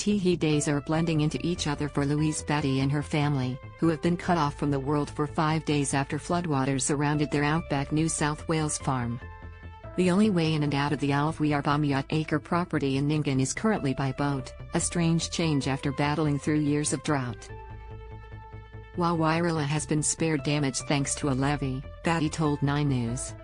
Teehee days are blending into each other for Louise Battye and her family, who have been cut off from the world for 5 days after floodwaters surrounded their outback New South Wales farm. The only way in and out of the 12.acre property in Nyngan is currently by boat, a strange change after battling through years of drought. While Wiralla has been spared damage thanks to a levee, Battye told 9 News.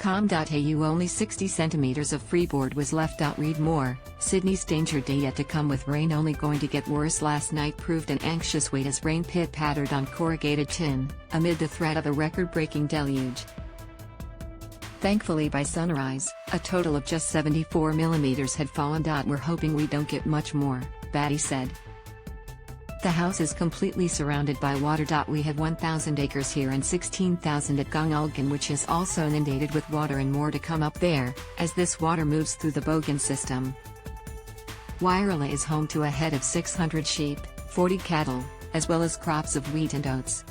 .Au only 60 centimeters of freeboard was left.READ more. Sydney's danger day yet to come with rain only going to get worse. Last night proved an anxious wait as rain pit-pattered on corrugated tin, amid the threat of a record-breaking deluge. Thankfully by sunrise, a total of just 74 millimeters had fallen. We're hoping we don't get much more, Battye said. The house is completely surrounded by water. We have 1,000 acres here and 16,000 at Nyngan, which is also inundated with water, and more to come up there, as this water moves through the Bogan system. Wiralla is home to a head of 600 sheep, 40 cattle, as well as crops of wheat and oats.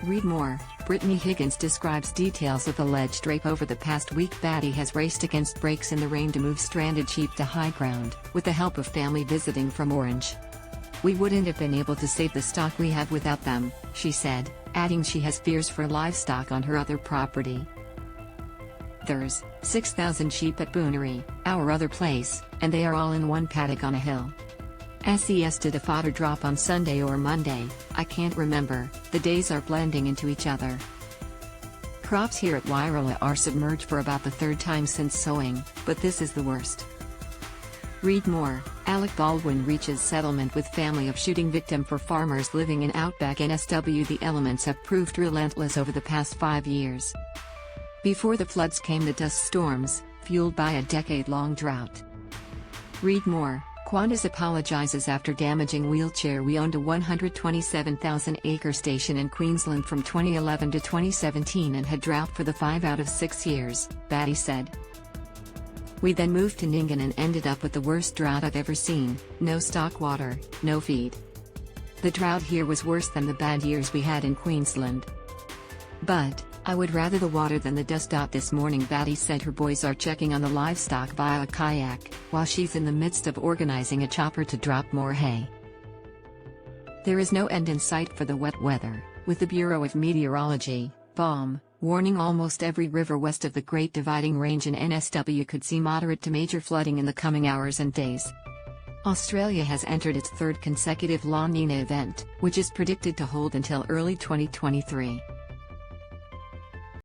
Read more. Brittany Higgins describes details of alleged rape. Over the past week, Battye has raced against breaks in the rain to move stranded sheep to high ground, with the help of family visiting from Orange. "We wouldn't have been able to save the stock we have without them," she said, adding she has fears for livestock on her other property. "There's 6,000 sheep at Boonery, our other place, and they are all in one paddock on a hill. Did a fodder drop on Sunday or Monday? I can't remember, the days are blending into each other." Crops here at Wiralla are submerged for about the 3rd time since sowing, but this is the worst. Read more. Alec Baldwin reaches settlement with family of shooting victim for farmers living in outback NSW. The elements have proved relentless over the past 5 years. Before the floods came the dust storms, fueled by a decade-long drought. Read more. Qantas apologizes after damaging wheelchair. "We owned a 127,000-acre station in Queensland from 2011 to 2017 and had drought for the 5 out of 6 years, Battye said. "We then moved to Nyngan and ended up with the worst drought I've ever seen, no stock water, no feed. The drought here was worse than the bad years we had in Queensland. But I would rather the water than the dust." This morning Battye said her boys are checking on the livestock via a kayak, while she's in the midst of organizing a chopper to drop more hay. There is no end in sight for the wet weather, with the Bureau of Meteorology, BOM, warning almost every river west of the Great Dividing Range in NSW could see moderate to major flooding in the coming hours and days. Australia has entered its 3rd consecutive La Nina event, which is predicted to hold until early 2023.